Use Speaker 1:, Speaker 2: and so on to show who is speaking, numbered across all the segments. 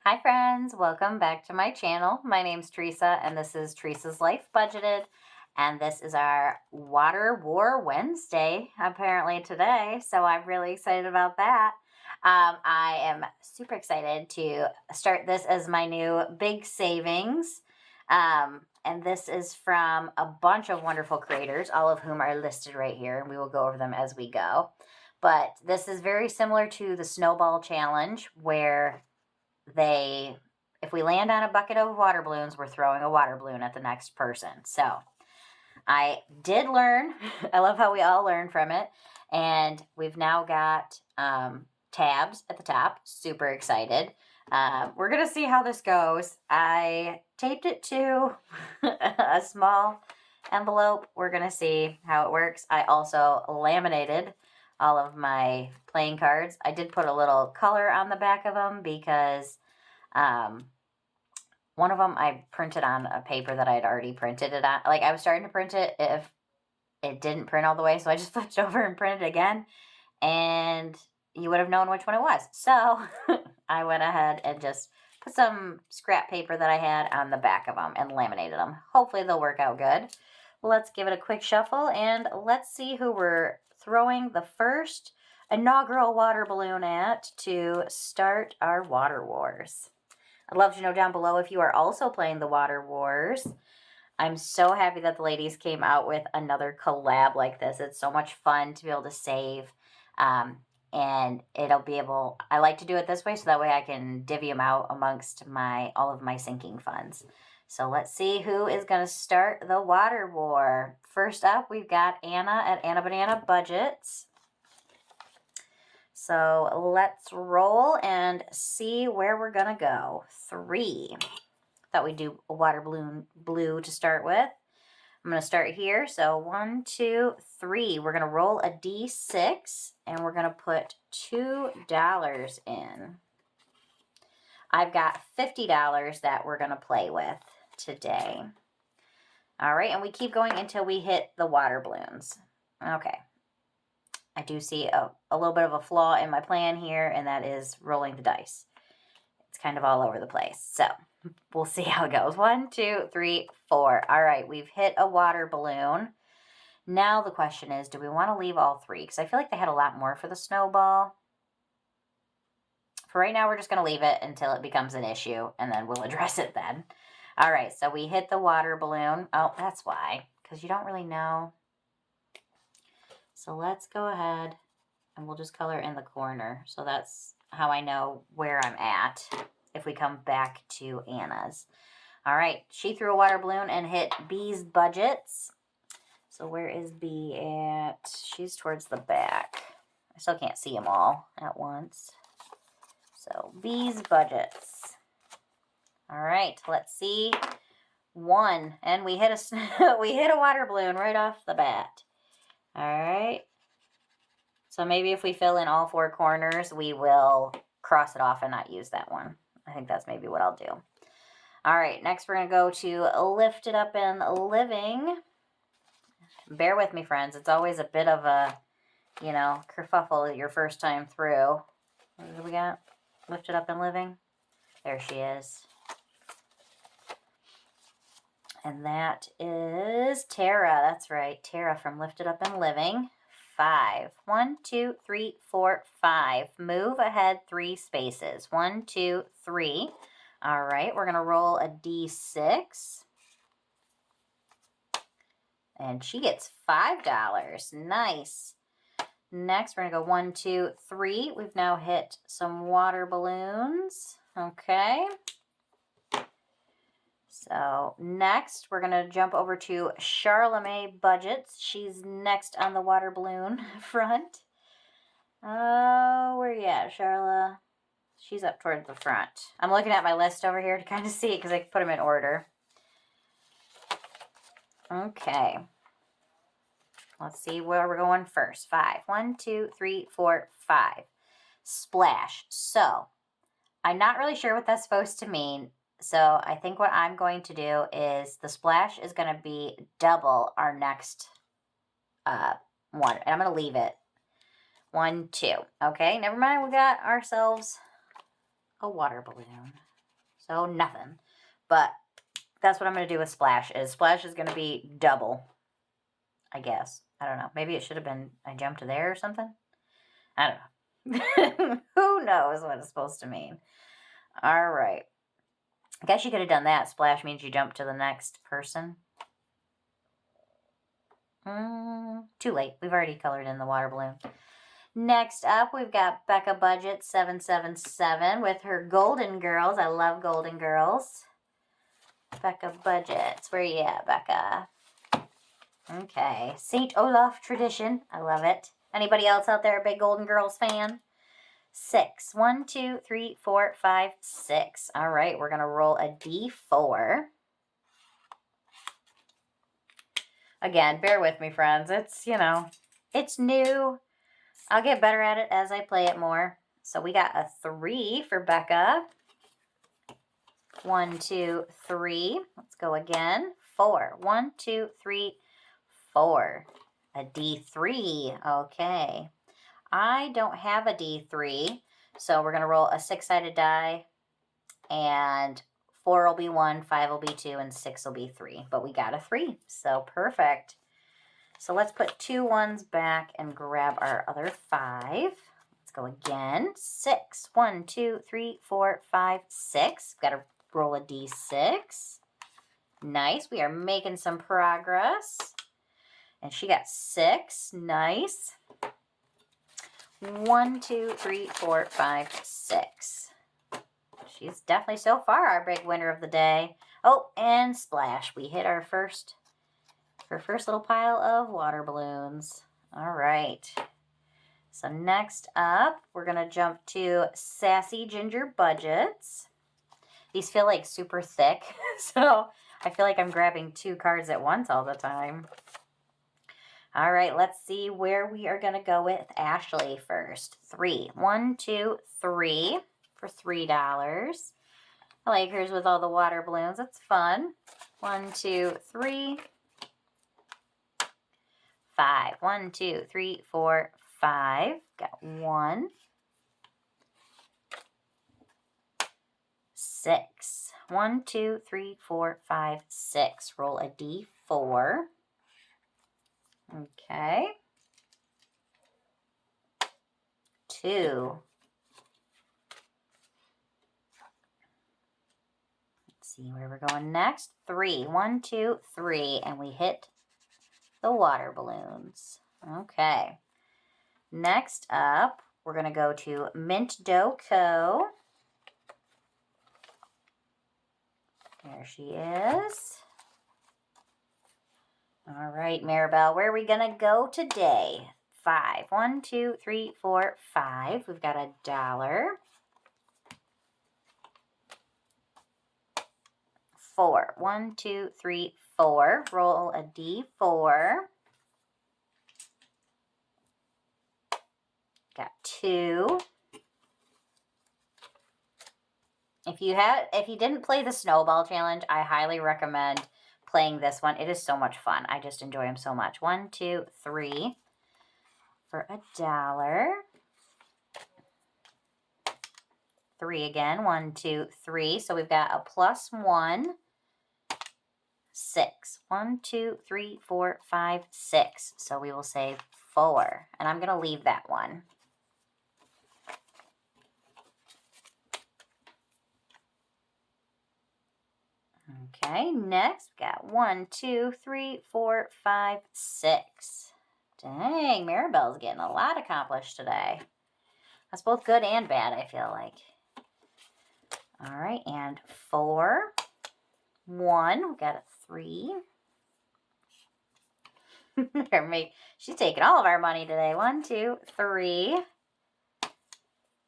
Speaker 1: Hi friends, welcome back to my channel. My name's Teresa and this is Teresa's Life Budgeted, and this is our Water War Wednesday apparently today, so I'm really excited about that. I am super excited to start this as my new big savings, and this is from a bunch of wonderful creators, all of whom are listed right here, and we will go over them as we go. But this is very similar to the Snowball Challenge, where if we land on a bucket of water balloons, we're throwing a water balloon at the next person. So I did learn. I love how we all learn from it. And we've now got tabs at the top. Super excited. We're going to see how this goes. I taped it to a small envelope. We're going to see how it works. I also laminated all of my playing cards. I did put a little color on the back of them because one of them I printed on a paper that I had already printed it on. Like, I was starting to print it if it didn't print all the way, so I just flipped over and printed it again, and you would have known which one it was. So I went ahead and just put some scrap paper that I had on the back of them and laminated them. Hopefully they'll work out good. Let's give it a quick shuffle, and let's see who we're throwing the first inaugural water balloon at to start our Water Wars. I'd love to know down below if you are also playing the Water Wars. I'm so happy that the ladies came out with another collab like this. It's so much fun to be able to save, and I like to do it this way so that way I can divvy them out amongst all of my sinking funds. So let's see who is going to start the Water War. First up, we've got Anna at Anna Banana Budgets. So let's roll and see where we're going to go. 3. Thought we'd do a water balloon blue to start with. I'm going to start here. So 1, 2, 3. We're going to roll a D6 and we're going to put $2 in. I've got $50 that we're going to play with today. All right, and we keep going until we hit the water balloons. Okay. I do see a little bit of a flaw in my plan here, and that is rolling the dice. It's kind of all over the place. So we'll see how it goes. 1, 2, 3, 4. All right, we've hit a water balloon. Now the question is, do we want to leave all 3? Because I feel like they had a lot more for the snowball. For right now, we're just going to leave it until it becomes an issue, and then we'll address it then. All right, so we hit the water balloon. Oh, that's why, because you don't really know. So let's go ahead, and we'll just color in the corner. So that's how I know where I'm at if we come back to Anna's. All right, she threw a water balloon and hit BrzysBudgets. So where is B at? She's towards the back. I still can't see them all at once. So BrzysBudgets. All right, let's see. 1, and we hit a water balloon right off the bat. All right. So maybe if we fill in all 4 corners, we will cross it off and not use that one. I think that's maybe what I'll do. All right, next we're going to go to Lift It Up and Living. Bear with me, friends. It's always a bit of a, kerfuffle your first time through. What do we got? Lift It Up and Living. There she is. And that is Tara. That's right. Tara from Lift It Up and Living. 5. 1, 2, 3, 4, 5. Move ahead 3 spaces. 1, 2, 3. All right. We're going to roll a D6. And she gets $5. Nice. Next, we're going to go 1, 2, 3. We've now hit some water balloons. Okay. So next, we're going to jump over to Sharla Mae Budgets. She's next on the water balloon front. Oh, where you at, Sharla? She's up towards the front. I'm looking at my list over here to kind of see it because I can put them in order. Okay. Let's see where we're going first. 5. 1, 2, 3, 4, 5. Splash. So, I'm not really sure what that's supposed to mean. So I think what I'm going to do is the splash is going to be double our next one. And I'm going to leave it 1, 2. Okay, never mind. We got ourselves a water balloon. So nothing. But that's what I'm going to do with Splash. Splash is going to be double, I guess. I don't know. Maybe it should have been I jumped to there or something. I don't know. Who knows what it's supposed to mean. All right. I guess you could have done that. Splash means you jump to the next person. Too late. We've already colored in the water balloon. Next up, we've got Becca Budget 777 with her Golden Girls. I love Golden Girls. Becca Budgets. Where you at, Becca? Okay. St. Olaf tradition. I love it. Anybody else out there a big Golden Girls fan? 6. 1, 2, 3, 4, 5, 6. All right, we're going to roll a D4. Again, bear with me, friends. It's, you know, it's new. I'll get better at it as I play it more. So we got a 3 for Becca. 1, 2, 3. Let's go again. 4. 1, 2, 3, 4. A D3. Okay. I don't have a D3, so we're going to roll a 6-sided die, and 4 will be 1, 5 will be 2, and 6 will be 3. But we got a 3, so perfect. So let's put 2 ones back and grab our other 5. Let's go again. 6. 1, 2, 3, 4, 5, 6. Got to roll a D6. Nice. We are making some progress. And she got 6. Nice. 1, 2, 3, 4, 5, 6. She's definitely so far our big winner of the day. Oh, and Splash. We hit our first little pile of water balloons. All right. So next up, we're going to jump to Sassy Ginger Budgets. These feel like super thick, so I feel like I'm grabbing 2 cards at once all the time. All right, let's see where we are going to go with Ashley first. 3. 1, 2, 3 for $3. I like hers with all the water balloons. It's fun. 1, 2, 3. 5. 1, 2, 3, 4, 5. Got 1. 6. 1, 2, 3, 4, 5, 6. Roll a D4. Okay. 2. Let's see where we're going next. 3. 1, 2, 3. And we hit the water balloons. Okay. Next up, we're going to go to Mint Dough Co. There she is. All right, Maribel, where are we going to go today? 5. 1, 2, 3, 4, 5. We've got $1. 4. 1, 2, 3, 4. Roll a D4. Got 2. If you didn't play the Snowball Challenge, I highly recommend playing this one. It is so much fun. I just enjoy them so much. 1, 2, 3 for $1. 3 again. 1, 2, 3. So we've got a +1. 6. 1, 2, 3, 4, 5, 6. So we will say 4. And I'm going to leave that one. Okay, next we got 1, 2, 3, 4, 5, 6. Dang, Maribel's getting a lot accomplished today. That's both good and bad, I feel like. All right, and 4, 1, we got a 3. She's taking all of our money today. 1, 2, 3.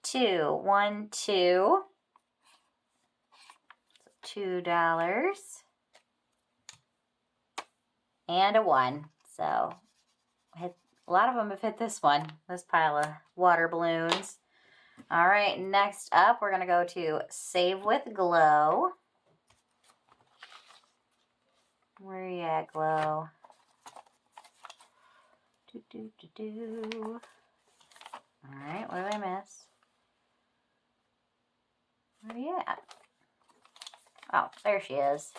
Speaker 1: 2, 1, 2. $2 and a 1. So a lot of them have hit this one, this pile of water balloons. All right, next up, we're going to go to Save with Glow. Where are you at, Glow? All right, what did I miss? Where are you at? Oh, there she is.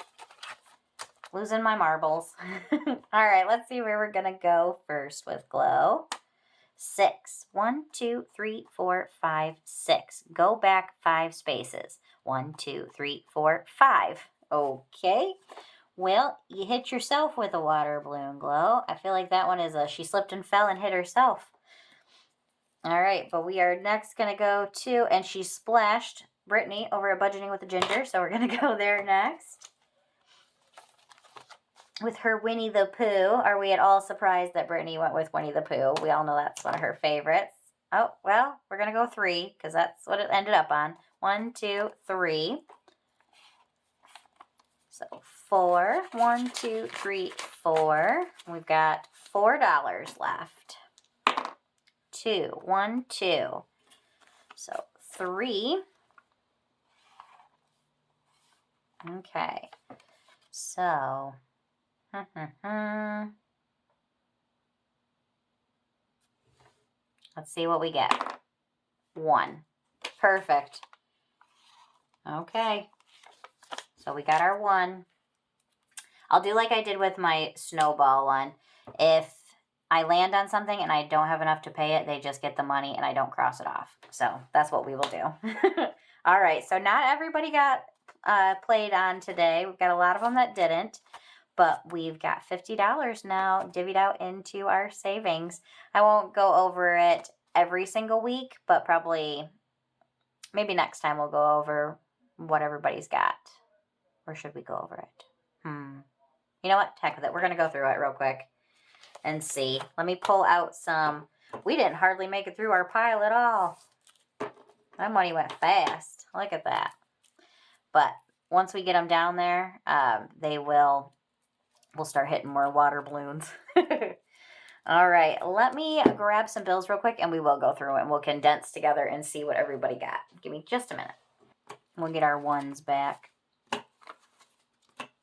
Speaker 1: Losing my marbles. All right, let's see where we're going to go first with glow. 6. 1, 2, 3, 4, 5, 6. Go back 5 spaces. 1, 2, 3, 4, 5. Okay. Well, you hit yourself with a water balloon, Glow. I feel like that one is she slipped and fell and hit herself. All right, but we are next going to go to, and she splashed Brittany over at Budgeting with a Ginger, so we're going to go there next. With her Winnie the Pooh. Are we at all surprised that Brittany went with Winnie the Pooh? We all know that's one of her favorites. Oh, well, we're going to go 3 because that's what it ended up on. 1, 2, 3. So 4. 1, 2, 3, 4. We've got $4 left. 2. 1, 2. So 3. Okay. So... let's see what we get. 1. Perfect. Okay. So we got our 1. I'll do like I did with my snowball one. If I land on something and I don't have enough to pay it, they just get the money and I don't cross it off. So that's what we will do. All right. So not everybody got played on today. We've got a lot of them that didn't. But we've got $50 now divvied out into our savings. I won't go over it every single week, but probably maybe next time we'll go over what everybody's got. Or should we go over it? You know what? Heck with it. We're going to go through it real quick and see. Let me pull out some. We didn't hardly make it through our pile at all. That money went fast. Look at that. But once we get them down there, we'll start hitting more water balloons. All right, let me grab some bills real quick and we will go through and we'll condense together and see what everybody got. Give me just a minute. We'll get our 1s back.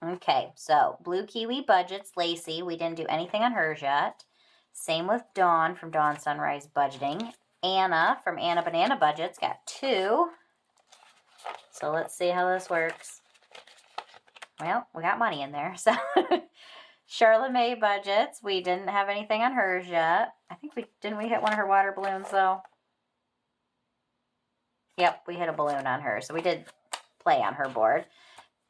Speaker 1: Okay, so Blue Kiwi Budgets, Lacey. We didn't do anything on hers yet. Same with Dawn from Dawn Sunrise Budgeting. Anna from Anna Banana Budgets got 2. So let's see how this works. Well, we got money in there, so... Sharla Mae Budgets. We didn't have anything on hers yet. I think we hit one of her water balloons, though? Yep, we hit a balloon on her, so we did play on her board.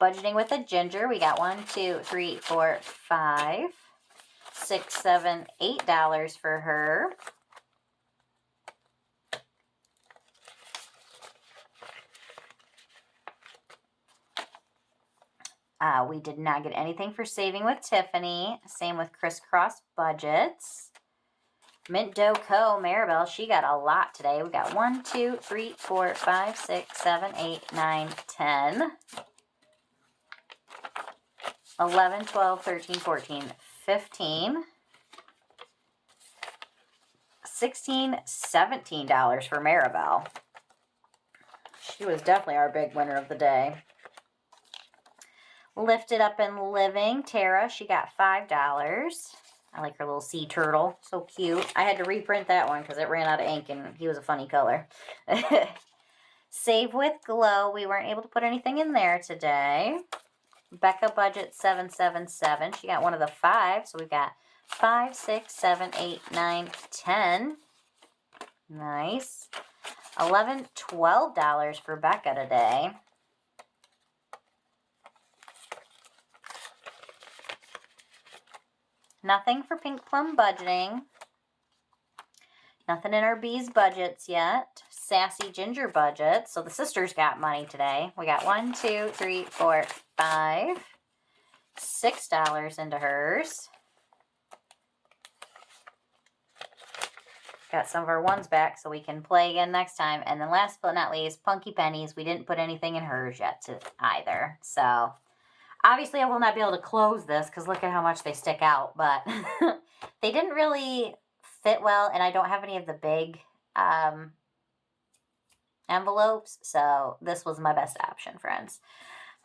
Speaker 1: Budgeting with a Ginger. We got 1, 2, 3, 4, 5, 6, 7, $8 for her. We did not get anything for Saving with Tiffany. Same with Crisscross Budgets. Mint Dough Co. Maribel, she got a lot today. We got 1, 2, 3, 4, 5, 6, 7, 8, 9, 10. 11, 12, 13, 14, 15. 16, $17 for Maribel. She was definitely our big winner of the day. Lifted Up and Living, Tara, she got $5. I like her little sea turtle. So cute. I had to reprint that one because it ran out of ink and he was a funny color. Save with Glow. We weren't able to put anything in there today. Becca Budget 777. She got one of the 5. So we've got 5, 6, 7, 8, 9, 10. Nice. $11, $12 for Becca today. Nothing for Pink Plum Budgeting. Nothing in our BrzysBudgets yet. Sassy Ginger Budget. So the sisters got money today. We got 1, 2, 3, 4, 5. $6 into hers. Got some of our 1s back so we can play again next time. And then last but not least, Punky Pennies. We didn't put anything in hers yet either. So... obviously, I will not be able to close this because look at how much they stick out, but they didn't really fit well, and I don't have any of the big envelopes, so this was my best option, friends.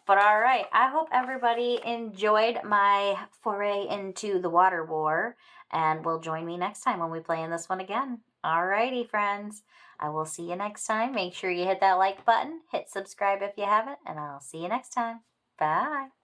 Speaker 1: But all right, I hope everybody enjoyed my foray into the water war, and will join me next time when we play in this one again. All righty, friends. I will see you next time. Make sure you hit that like button, hit subscribe if you haven't, and I'll see you next time. Bye.